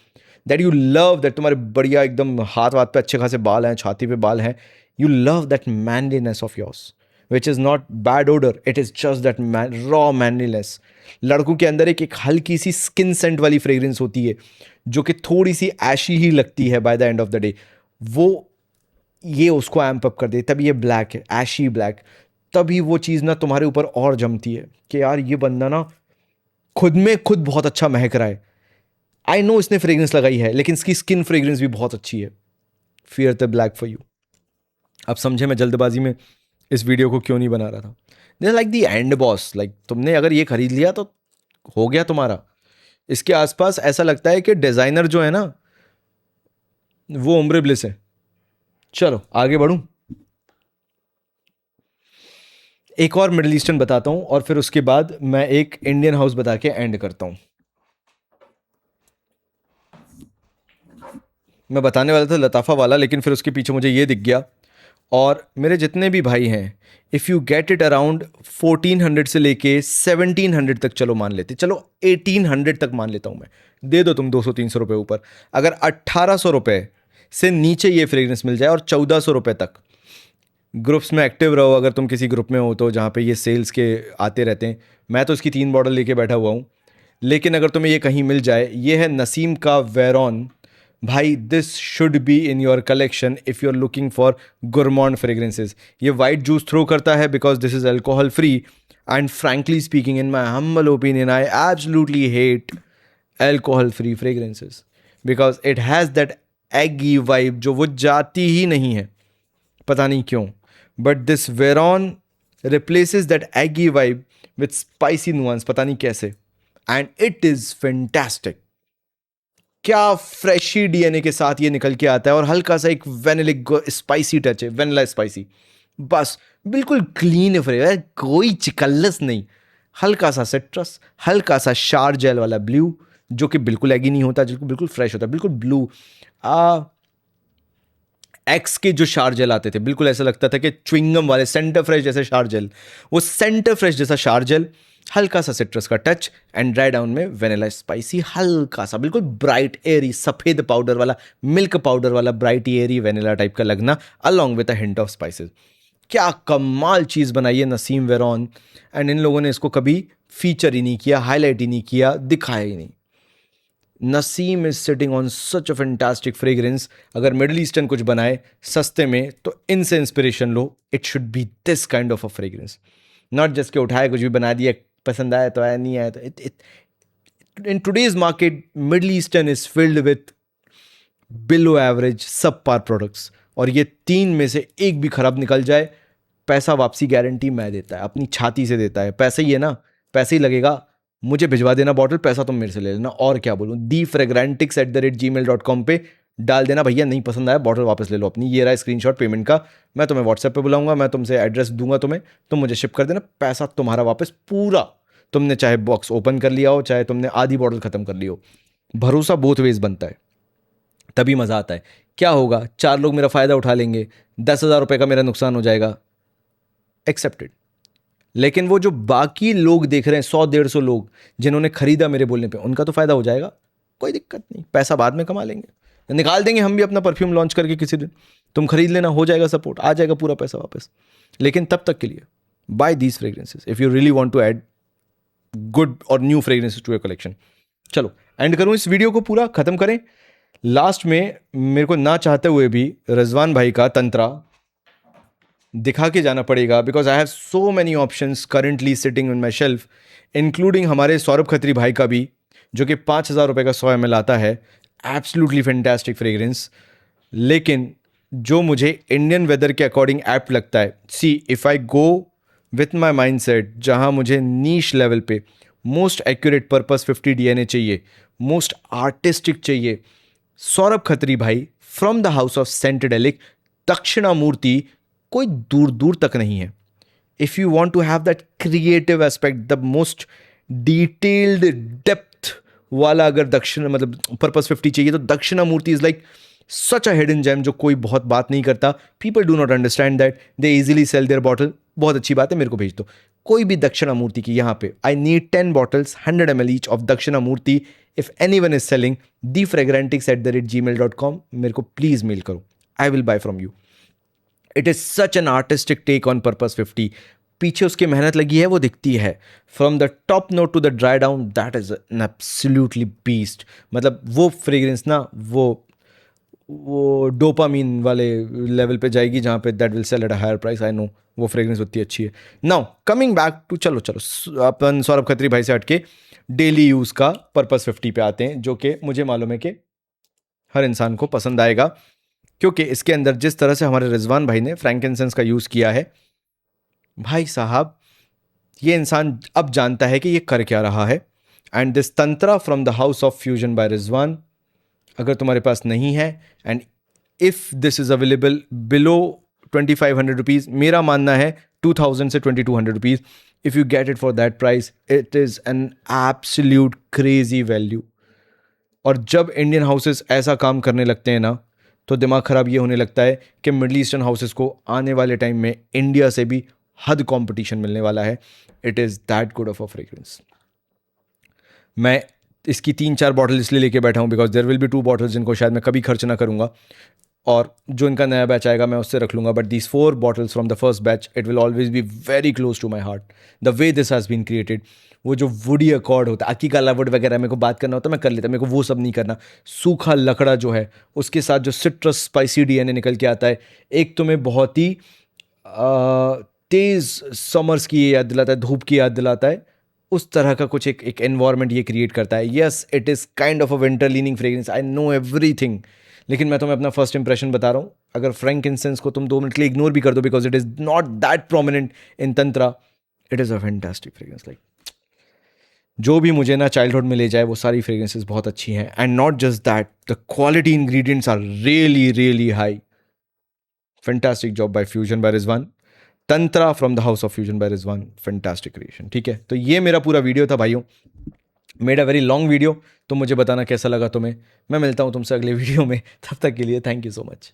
दैट यू लव दैट तुम्हारे बढ़िया एकदम हाथ वाथ पे अच्छे खासे बाल हैं, छाती पे बाल हैं. You love that manliness of yours, which is not bad odor. It is just that raw manliness. लड़कों के अंदर एक हल्की सी स्किन सेंट वाली फ्रेग्रेंस होती है जो कि थोड़ी सी ऐशी ही लगती है by the end of the day. वो ये उसको एम्प अप कर दे. तभी ये ब्लैक है, ऐशी ब्लैक. तभी वो चीज़ ना तुम्हारे ऊपर और जमती है कि यार ये बंदा ना खुद में खुद बहुत अच्छा महक रहा है. आई नो इसने फ्रेग्रेंस लगाई है लेकिन इसकी स्किन फ्रेग्रेंस भी बहुत अच्छी है. Fear the black for you. अब समझे मैं जल्दबाजी में इस वीडियो को क्यों नहीं बना रहा था. This like the end boss. Like तुमने अगर ये खरीद लिया तो हो गया तुम्हारा. इसके आसपास ऐसा लगता है कि डिज़ाइनर जो है ना वो उम्र ब्लिस है. चलो आगे बढ़ूं. एक और मिडिल ईस्टर्न बताता हूं और फिर उसके बाद मैं एक इंडियन हाउस बता के एंड करता हूं. मैं बताने वाला था लताफ़ा वाला लेकिन फिर उसके पीछे मुझे ये दिख गया. और मेरे जितने भी भाई हैं if you get it around 1400 से लेके 1700 तक चलो मान लेते, चलो 1800 तक मान लेता हूँ मैं. दे दो तुम 200-300 रुपये ऊपर. अगर 1800 रुपये से नीचे ये फ्रेग्रेंस मिल जाए और 1400 रुपये तक. ग्रुप्स में एक्टिव रहो अगर तुम किसी ग्रुप में हो तो जहाँ पे ये सेल्स के आते रहते हैं. मैं तो इसकी 3 बॉटल लेके बैठा हुआ हूँ. लेकिन अगर तुम्हें ये कहीं मिल जाए, ये है नसीम का वेरॉन. भाई this should be in your collection if you are looking for gourmand fragrances. ये वाइट जूस थ्रो करता है because this is alcohol free. And frankly speaking in my humble opinion I absolutely hate alcohol free fragrances because it has that eggy vibe जो वो जाती ही नहीं है, पता नहीं क्यों. But this Veron replaces that eggy vibe with spicy nuance, पता नहीं कैसे. And it is fantastic. क्या फ्रेशी डीएनए के साथ ये निकल के आता है और हल्का सा एक वेनिलिक स्पाइसी टच है, वेनिला स्पाइसी. बस बिल्कुल क्लीन फ्लेवर, कोई चिकल्लस नहीं. हल्का सा सिट्रस, हल्का सा शार जेल वाला ब्लू जो कि बिल्कुल एगी नहीं होता, बिल्कुल फ्रेश होता है, बिल्कुल ब्लू. एक्स के जो शार जेल आते थे बिल्कुल ऐसा लगता था कि च्विंगम वाले सेंटर फ्रेश जैसे शार जेल, वो सेंटर फ्रेश जैसा शार जेल. हल्का सा सिट्रस का टच एंड ड्राई डाउन में वेनिला स्पाइसी, हल्का सा बिल्कुल ब्राइट एरी सफ़ेद पाउडर वाला, मिल्क पाउडर वाला ब्राइट एरी वेनिला टाइप का लगना along with a hint of spices. क्या कमाल चीज़ बनाई है नसीम वेरॉन. एंड इन लोगों ने इसको कभी फीचर ही नहीं किया, हाईलाइट ही नहीं किया, दिखाया ही नहीं. Naseem is sitting on such a fantastic fragrance. अगर मिडिल ईस्टर्न कुछ बनाए सस्ते में तो इनसे inspiration low. It should be this kind of a fragrance, not just के उठाए कुछ भी बना दिया, पसंद आया तो आया, नहीं आया तो. In today's market middle eastern is filled with below average सब पार प्रोडक्ट्स. और ये 3 में से एक भी खराब निकल जाए, पैसा वापसी गारंटी मैं देता है, अपनी छाती से देता है. पैसे ही है ना, पैसे ही लगेगा. मुझे भिजवा देना बॉटल, पैसा तुम मेरे से ले लेना. और क्या बोलूँ, thefragrantix@gmail.com पे डाल देना भैया नहीं पसंद आया बॉटल वापस ले लो अपनी. ये रहा स्क्रीनशॉट पेमेंट का. मैं तुम्हें व्हाट्सएप पे बुलाऊंगा, मैं तुमसे एड्रेस दूंगा तुम्हें, तुम मुझे शिप कर देना, पैसा तुम्हारा वापस पूरा. तुमने चाहे बॉक्स ओपन कर लिया हो, चाहे तुमने आधी बॉटल ख़त्म कर ली हो. भरोसा बोथ वेज बनता है, तभी मज़ा आता है. क्या होगा, 4 लोग मेरा फ़ायदा उठा लेंगे, 10,000 रुपये का मेरा नुकसान हो जाएगा, एक्सेप्टेड. लेकिन वो जो बाकी लोग देख रहे हैं 100-150 लोग जिन्होंने खरीदा मेरे बोलने पे, उनका तो फ़ायदा हो जाएगा, कोई दिक्कत नहीं. पैसा बाद में कमा लेंगे, निकाल देंगे हम भी अपना परफ्यूम लॉन्च करके किसी दिन. तुम खरीद लेना, हो जाएगा सपोर्ट, आ जाएगा पूरा पैसा वापस. लेकिन तब तक के लिए buy these fragrances if you really want to add good और new fragrances to your collection. चलो एंड करूँ इस वीडियो को, पूरा ख़त्म करें. लास्ट में मेरे को ना चाहते हुए भी रिजवान भाई का तंत्रा दिखा के जाना पड़ेगा because I have so many options currently sitting on my shelf, including हमारे सौरभ खत्री भाई का भी, जो कि 5,000 रुपये का 100 ml आता है. एब्सोल्युटली फैंटास्टिक फ्रेग्रेंस, लेकिन जो मुझे इंडियन वेदर के अकॉर्डिंग ऐप्ट लगता है, see if I go with my mindset, जहाँ मुझे नीश लेवल पे मोस्ट एक्यूरेट पर्पस 50 डीएनए चाहिए, मोस्ट आर्टिस्टिक चाहिए, सौरभ खत्री भाई from the house of Scentedelic, Dakshinamurthy कोई दूर दूर तक नहीं है. If you want to have that creative aspect, the most detailed depth वाला अगर दक्षिण मतलब पर्पस 50 चाहिए तो Dakshinamurthy is like such a hidden gem जो कोई बहुत बात नहीं करता. People do not understand that, they easily sell their bottle. बहुत अच्छी बात है, मेरे को भेज दो कोई भी दक्षिणामूर्ति की. यहाँ पे I need 10 bottles 100 ml each of Dakshinamurthy. If anyone is selling thefragrantics@gmail.com, मेरे को प्लीज मेल करो, I will buy from you. It is such an artistic take on purpose 50. पीछे उसकी मेहनत लगी है वो दिखती है. From the top note to the dry down, that is an absolutely beast. मतलब वो फ्रेग्रेंस ना वो डोपामीन वाले लेवल पे जाएगी जहाँ पे that will sell at a higher price. I know वो फ्रेग्रेंस उतनी अच्छी है. नाउ कमिंग बैक टू, चलो अपन सौरभ खत्री भाई से हटके डेली यूज़ का पर्पस 50 पे आते हैं, जो कि मुझे मालूम है कि हर इंसान को पसंद आएगा, क्योंकि इसके अंदर जिस तरह से हमारे रिजवान भाई ने फ्रैंकिनसेंस का यूज़ किया है, भाई साहब ये इंसान अब जानता है कि ये कर क्या रहा है. And this Tantra from the house of Fusion by Rizwan, अगर तुम्हारे पास नहीं है, and if this is available below 2500 rupees, मेरा मानना है 2000 से 2200 rupees, if you get it for that price, it is an absolute crazy value. और जब इंडियन हाउसेस ऐसा काम करने लगते हैं ना, तो दिमाग ख़राब ये होने लगता है कि मिडल ईस्टर्न हाउसेस को आने वाले टाइम में इंडिया से भी हद कंपटीशन मिलने वाला है. It is that good of a fragrance. मैं इसकी 3-4 बॉटल इसलिए लेके बैठा हूँ because there will be 2 bottles जिनको शायद मैं कभी खर्च ना करूँगा, और जो इनका नया बैच आएगा मैं उससे रख लूँगा. But these 4 bottles from the first batch, it will always be very close to my heart. The way this has been created, वो जो वुडी अकॉर्ड होता है, अकीका लावुड वगैरह मेरे को बात करना होता है मैं कर लेता, मेरे को वो सब नहीं करना. सूखा लकड़ा जो है उसके साथ जो सिट्रस स्पाइसी डीएनए निकल के आता है, एक तो मैं बहुत ही तेज़ समर्स की याद दिलाता है, धूप की याद दिलाता है. उस तरह का कुछ एक एनवायरनमेंट ये क्रिएट करता है. Yes, it is kind of a winter leaning fragrance, I know everything, लेकिन मैं तुम्हें अपना फर्स्ट इंप्रेशन बता रहा हूँ. अगर फ्रैंकिनसेंस को तुम 2 मिनट के लिए इग्नोर भी कर दो because it is not that prominent in tantra, it is a fantastic fragrance. Like जो भी मुझे ना चाइल्डहुड में ले जाए वो सारी फ्रेग्रेंसेस बहुत अच्छी हैं. And not just that, the quality ingredients are really really high. Fantastic job by Fusion by Rizwan. Tantra from the house of Fusion by Rizwan, fantastic creation. ठीक है, तो ये मेरा पूरा वीडियो था भाइयों. Made a very long video. तो मुझे बताना कैसा लगा तुम्हें. मैं मिलता हूँ तुमसे अगले वीडियो में. तब तक के लिए थैंक यू सो मच.